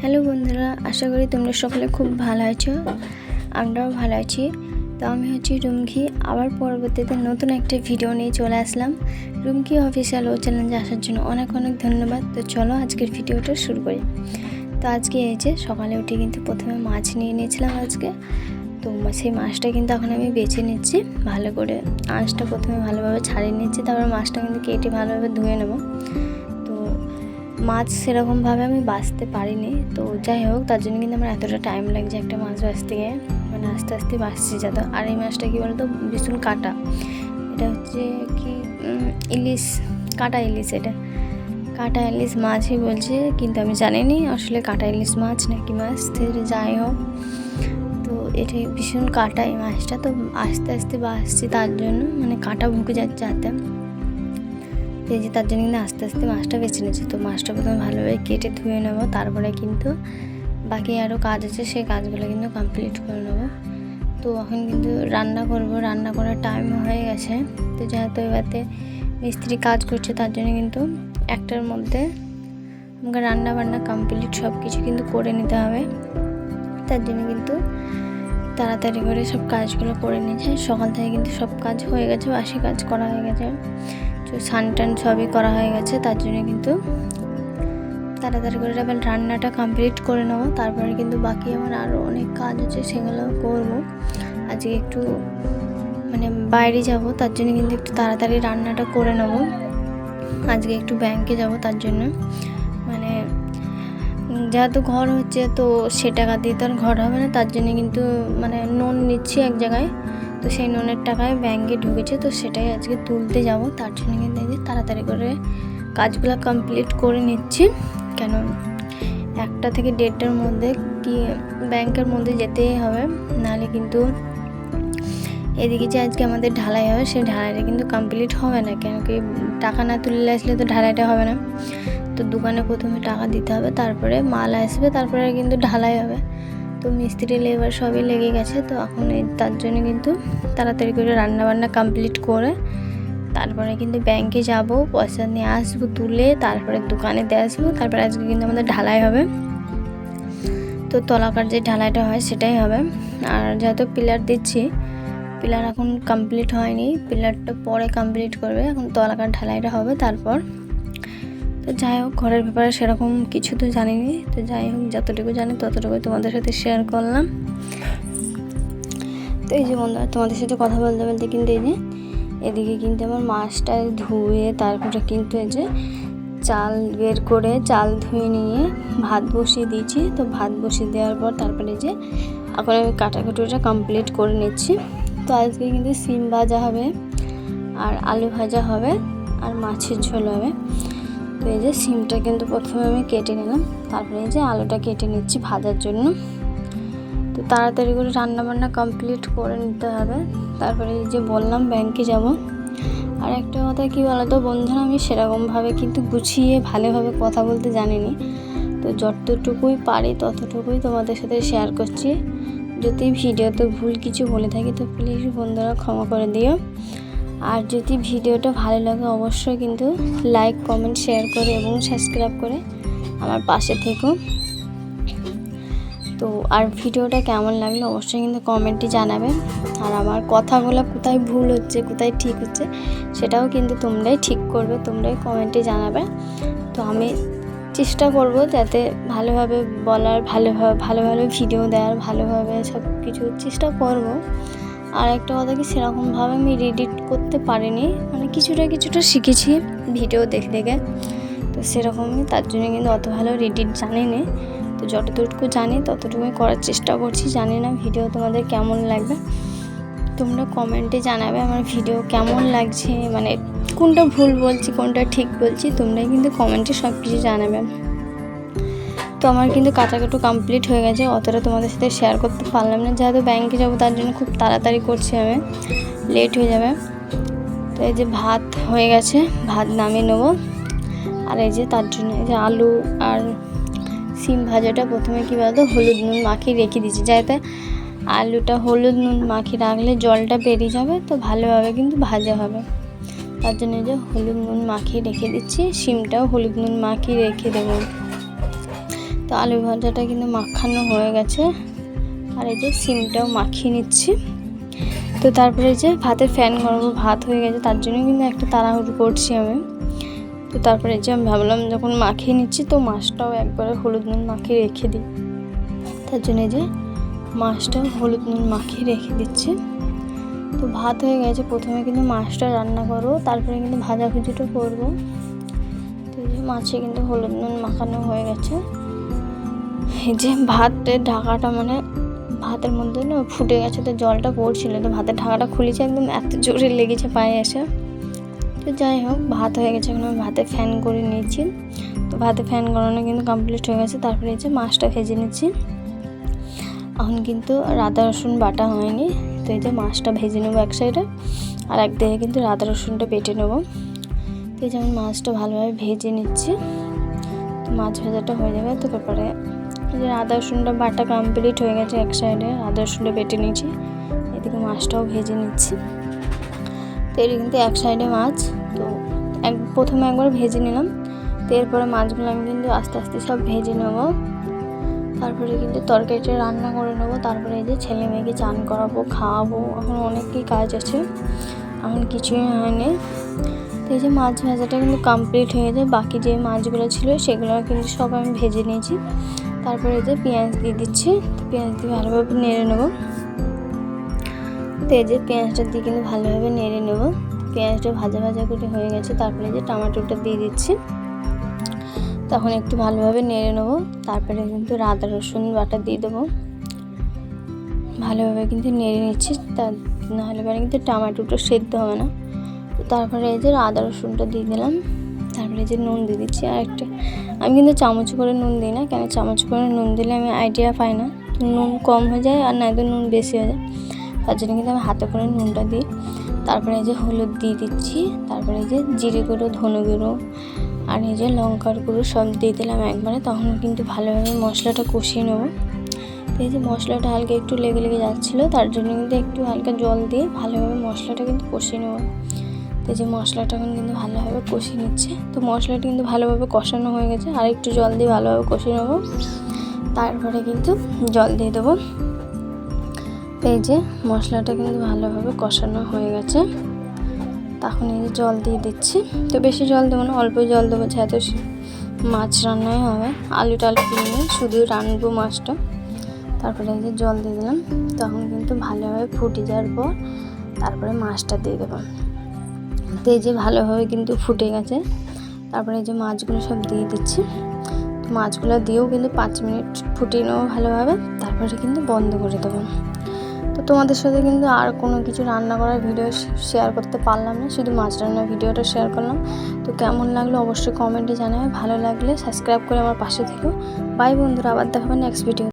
Hello বন্ধুরা, আশা করি তোমরা সকলে খুব ভালো আছো। আমরাও ভালো আছি। তো আমি হচ্ছি রুমকি। আবার পরবর্তীতে নতুন একটা ভিডিও নিয়ে চলে আসলাম। রুমকি অফিসিয়াল ও চ্যালেঞ্জে আসার জন্য অনেক অনেক ধন্যবাদ। তো চলো আজকের ভিডিওটা শুরু করি। তো আজকে এই যে সকালে উঠে কিন্তু প্রথমে মাছ নিয়ে নিয়েছিলাম আজকে। তো সেই মাছটা কিন্তু এখন আমি বেছে নিচ্ছি ভালো করে। আঁশটা প্রথমে ভালোভাবে ছাড়িয়ে নিচ্ছি, তারপর মাছটা কিন্তু কেটে ভালোভাবে ধুয়ে নেব। মাছ সেরকমভাবে আমি বাছতে পারিনি, তো যাই হোক তার জন্য কিন্তু আমার এতটা টাইম লাগছে একটা মাছ বাছতে গিয়ে, মানে আস্তে আস্তে বাছছি যত। আর এই মাছটা কী বলতো, ভীষণ কাটা। এটা হচ্ছে কি ইলিশ, কাটা ইলিশ। এটা কাটা ইলিশ মাছই বলছে, কিন্তু আমি জানিনি আসলে কাটা ইলিশ মাছ নাকি মাছ। যাই হোক, তো এটা ভীষণ কাটা এই মাছটা। তো আস্তে আস্তে বাছছি তার জন্য, মানে কাটা ভুকে যাচ্ছে হাতে। এই যে তার জন্য কিন্তু আস্তে আস্তে মাছটা বেছে নিচ্ছি। তো মাছটা প্রথমে ভালোভাবে কেটে ধুয়ে নেবো, তারপরে কিন্তু বাকি আরও কাজ আছে, সেই কাজগুলো কিন্তু কমপ্লিট করে নেবো। তো এখন কিন্তু রান্না করব, রান্না করার টাইম হয়ে গেছে। তো যেহেতু এবারে মিস্ত্রি কাজ করছে, তার জন্য কিন্তু একটার মধ্যে আমাকে রান্না বান্না কমপ্লিট সব কিছু কিন্তু করে নিতে হবে। তার জন্য কিন্তু তাড়াতাড়ি করে সব কাজগুলো করে নিয়েছে। সকাল থেকে কিন্তু সব কাজ হয়ে গেছে, বাসি কাজ করা হয়ে গেছে, স্নান টান সবই করা হয়ে গেছে। তার জন্য কিন্তু তাড়াতাড়ি করে এবার রান্নাটা কমপ্লিট করে নেবো। তারপরে কিন্তু বাকি আমার আরও অনেক কাজ আছে, সেগুলো করবো। আজকে একটু মানে বাইরে যাব, তার জন্য কিন্তু একটু তাড়াতাড়ি রান্নাটা করে নেবো। আজকে একটু ব্যাংকে যাব, তার জন্য মানে যেহেতু ঘর হচ্ছে, তো সে টাকা দিয়ে তো আর ঘর হবে না। তার জন্য কিন্তু মানে লোন নিচ্ছি এক জায়গায়, তো সেই লোনের টাকায় ব্যাংকে ঢুকেছে, তো সেটাই আজকে তুলতে যাব। তার জন্য কিন্তু এই যে তাড়াতাড়ি করে কাজগুলো কমপ্লিট করে নিচ্ছি। কেন 1টা থেকে 1:30টার মধ্যে কি ব্যাংকের মধ্যে যেতেই হবে, নাহলে কিন্তু এদিকে যে আজকে আমাদের ঢালাই হবে, সেই ঢালাইটা কিন্তু কমপ্লিট হবে না। কেন কি টাকা না তুলে আসলে তো ঢালাইটা হবে না। তো দোকানে প্রথমে টাকা দিতে হবে, তারপরে মাল আসবে, তারপরে কিন্তু ঢালাই হবে। তো মিস্ত্রি লেবার সবই লেগে গেছে। তো এখন তার জন্য কিন্তু তাড়াতাড়ি করে রান্নাবান্না কমপ্লিট করে তারপরে কিন্তু ব্যাংকে যাব, পয়সা নিয়ে আসবো তুলে, তারপরে দোকানে দিয়ে আসবো। তারপরে আজকে কিন্তু আমাদের ঢালাই হবে, তো তলাকার যে ঢালাইটা হয় সেটাই হবে। আর যেহেতু পিলার দিচ্ছি, পিলার এখন কমপ্লিট হয়নি, পিলারটা পরে কমপ্লিট করবে। এখন তলাকার ঢালাইটা হবে তারপর। তো যাই হোক, ঘরের ব্যাপারে সেরকম কিছু তো জানিনি। তো যাই হোক, যতটুকু জানি ততটুকুই তোমাদের সাথে শেয়ার করলাম। তো এই যে বন্ধুরা, তোমাদের সাথে কথা বলতে বলতে কিন্তু এই যে এদিকে কিন্তু আমার মাছটা ধুয়ে তারপরে কিন্তু এই যে চাল বের করে চাল ধুয়ে নিয়ে ভাত বসিয়ে দিয়েছি। তো ভাত বসিয়ে দেওয়ার পর তারপরে যে এখন আমি কাটাকুটিটা কমপ্লিট করে নিচ্ছি। তো আজকে কিন্তু সিম ভাজা হবে, আর আলু ভাজা হবে, আর মাছের ঝোল হবে। তো এই যে সিমটা কিন্তু প্রথমে আমি কেটে নিলাম, তারপরে এই যে আলুটা কেটে নিচ্ছি ভাজার জন্য। তো তাড়াতাড়ি করে রান্নাবান্না কমপ্লিট করে নিতে হবে। তারপরে এই যে বললাম ব্যাংকে যাব। আর একটা কথা কী বলতো বন্ধুরা, আমি সেরকমভাবে কিন্তু গুছিয়ে ভালোভাবে কথা বলতে জানিনি। তো যতটুকুই পারি ততটুকুই তোমাদের সাথে শেয়ার করছি। যদি ভিডিওতে ভুল কিছু বলে থাকি তো প্লিজ বন্ধুরা ক্ষমা করে দিও। আর যদি ভিডিওটা ভালো লাগে অবশ্যই কিন্তু লাইক কমেন্ট শেয়ার করে এবং সাবস্ক্রাইব করে আমার পাশে থেকো। তো আর ভিডিওটা কেমন লাগলো অবশ্যই কিন্তু কমেন্টে জানাবেন। আর আমার কথাগুলো কোথায় ভুল হচ্ছে কোথায় ঠিক হচ্ছে সেটাও কিন্তু তোমরাই ঠিক করবে, তোমরাই কমেন্টে জানাবে। তো আমি চেষ্টা করব যাতে ভালোভাবে বলার, ভালো ভিডিও দেওয়ার, ভালোভাবে সব কিছু চেষ্টা করব। আর একটা কথা কি, সেরকমভাবে আমি এডিট করতে পারিনি, মানে কিছুটা শিখেছি ভিডিও দেখে দেখে। তো সেরকমই, তার জন্য কিন্তু অত ভালো এডিট জানি না। তো যতটুকু জানি ততটুকুই করার চেষ্টা করছি। জানি না ভিডিও তোমাদের কেমন লাগবে, তোমরা কমেন্টে জানাবে আমার ভিডিও কেমন লাগছে, মানে কোনটা ভুল বলছি কোনটা ঠিক বলছি, তোমরাই কিন্তু কমেন্টে সব কিছু জানাবে। তো আমার কিন্তু কাটাকাটু কমপ্লিট হয়ে গেছে, অতটা তোমাদের সাথে শেয়ার করতে পারলাম না, যেহেতু ব্যাংকে যাবো তার জন্য খুব তাড়াতাড়ি করছি, আমি লেট হয়ে যাবে। তো এই যে ভাত হয়ে গেছে, ভাত নামিয়ে নেবো। আর এই যে তার জন্য এই যে আলু আর সিম ভাজাটা প্রথমে কী বলতো হলুদ নুন মাখিয়ে রেখে দিয়েছি, যাতে আলুটা হলুদ নুন মাখিয়ে রাখলে জলটা বেরিয়ে যাবে, তো ভালোভাবে কিন্তু ভাজা হবে। তার জন্য যে হলুদ নুন মাখিয়ে রেখে দিচ্ছি, সিমটাও হলুদ নুন মাখিয়ে রেখে দেবো। তো আলু ভাজাটা কিন্তু মাখানো হয়ে গেছে, আর এই যে সিমটাও মাখিয়ে নিচ্ছি। তো তারপরে যে ভাতের ফ্যান গরম ভাত হয়ে গেছে, তার জন্য কিন্তু একটা তাড়াহুড়ো করছি আমি। তো তারপরে যে আমি ভাবলাম যখন মাখিয়ে নিচ্ছি তো মাছটাও একবারে হলুদ নুন মাখিয়ে রেখে দিই, তার জন্য যে মাছটাও হলুদ নুন মাখিয়ে রেখে দিচ্ছি। তো ভাত হয়ে গেছে, প্রথমে কিন্তু মাছটা রান্না করবো, তারপরে কিন্তু ভাজাভুজিটা করবো। তো এই যে মাছে কিন্তু হলুদ নুন মাখানো হয়ে গেছে। এই যে ভাতের ঢাকাটা মানে ভাতের মধ্যে না ফুটে গেছে, তো জলটা পড়ছিল, তো ভাতের ঢাকাটা খুলেছে, একদম এত জোরে লেগেছে পায়ে এসে। তো যাই হোক ভাত হয়ে গেছে, এখন আমি ভাতে ফ্যান করে নিয়েছি। তো ভাতে ফ্যান করানো কিন্তু কমপ্লিট হয়ে গেছে। তারপরে এই যে মাছটা ভেজে নিচ্ছি। এখন কিন্তু আদা রসুন বাটা হয়নি, তো এই যে মাছটা ভেজে নেবো এক সাইডে, আর একদিকে কিন্তু আদা রসুনটা বেটে নেবো। তো এই যেমন মাছটা ভালোভাবে ভেজে নিচ্ছি। তো মাছ ভাজাটা হয়ে যাবে, তো তারপরে এই যে আদা রসুনটা বাটা কমপ্লিট হয়ে গেছে, এক সাইডে আদা রসুনটা বেটে নিয়েছি, এদিকে মাছটাও ভেজে নিচ্ছি। তো এর কিন্তু এক সাইডে মাছ, তো প্রথমে একবার ভেজে নিলাম, তো এরপরে মাছগুলো আমি কিন্তু আস্তে আস্তে সব ভেজে নেবো। তারপরে কিন্তু তরকারিটা রান্না করে নেবো। তারপরে এই যে ছেলে মেয়েকে চান করাবো, খাওয়াবো, এখন অনেকই কাজ আছে, এখন কিছুই হয়নি। তো এই যে মাছ ভাজাটা কিন্তু কমপ্লিট হয়ে যায়, বাকি যে মাছগুলো ছিল সেগুলো কিন্তু সব আমি ভেজে নিয়েছি। তারপরে এই যে পেঁয়াজ দিয়ে দিচ্ছি, পেঁয়াজ দিয়ে ভালোভাবে নেড়ে নেবো। তো এই যে পেঁয়াজটা দিয়ে কিন্তু ভালোভাবে নেড়ে নেবো। পেঁয়াজটা ভাজা ভাজা করে হয়ে গেছে, তারপরে যে টমেটোটা দিয়ে দিচ্ছি, তখন একটু ভালোভাবে নেড়ে নেবো। তারপরে কিন্তু আদা রসুন বাটা দিয়ে দেবো, ভালোভাবে কিন্তু নেড়ে নিচ্ছি, তা নাহলে পরে কিন্তু টমেটোটা সেদ্ধ হবে না। তো তারপরে এই যে আদা রসুনটা দিয়ে দিলাম, তারপরে যে নুন দিয়ে দিচ্ছি। আর একটা আমি কিন্তু চামচ করে নুন দিই না, কেন চামচ করে নুন দিলে আমি আইডিয়া পাই না, নুন কম হয়ে যায় আর নয়তো নুন বেশি হয়ে যায়, তার জন্য কিন্তু আমি হাতে করে নুনটা দিই। তারপরে এই যে হলুদ দিয়ে দিচ্ছি, তারপরে এই যে জিরে গুঁড়ো, ধনে গুঁড়ো আর এই যে লঙ্কার গুঁড়ো সব দিয়ে দিলাম একবারে। তখন কিন্তু ভালোভাবে মশলাটা কষিয়ে নেবো। তো এই যে মশলাটা হালকা একটু লেগে লেগে যাচ্ছিলো, তার জন্য কিন্তু একটু হালকা জল দিয়ে ভালোভাবে মশলাটা কিন্তু কষিয়ে নেবো। তো এই যে মশলাটা কিন্তু ভালোভাবে কষিয়ে নিচ্ছে। তো মশলাটা কিন্তু ভালোভাবে কষানো হয়ে গেছে, আর একটু জল দিয়ে ভালোভাবে কষিয়ে নেবো। তারপরে কিন্তু জল দিয়ে দেবো। তো এই যে মশলাটা কিন্তু ভালোভাবে কষানো হয়ে গেছে, তখন এই যে জল দিয়ে দিচ্ছি। তো বেশি জল দেবো না, অল্প জল দেবো, যেহেতু মাছ রান্নাই হবে, আলু টালু কিনে শুধু রানবো মাছটা। তারপরে এই যে জল দিয়ে দিলাম, তখন কিন্তু ভালোভাবে ফুটে যাওয়ার পর তারপরে মাছটা দিয়ে দেবো। তো এই যে ভালোভাবে কিন্তু ফুটে গেছে, তারপরে এই যে মাছগুলো সব দিয়ে দিচ্ছি। তো মাছগুলো দিয়েও কিন্তু 5 মিনিট ফুটিয়ে নেবো ভালোভাবে, তারপরে কিন্তু বন্ধ করে দেবো। তো তোমাদের সাথে কিন্তু আর কোনো কিছু রান্না করার ভিডিও শেয়ার করতে পারলাম না, শুধু মাছ রান্নার ভিডিওটা শেয়ার করলাম। তো কেমন লাগলো অবশ্যই কমেন্টে জানাবে, ভালো লাগলে সাবস্ক্রাইব করে আমার পাশে থেকো। বাই বন্ধুরা, আবার দেখাবেন নেক্সট ভিডিও।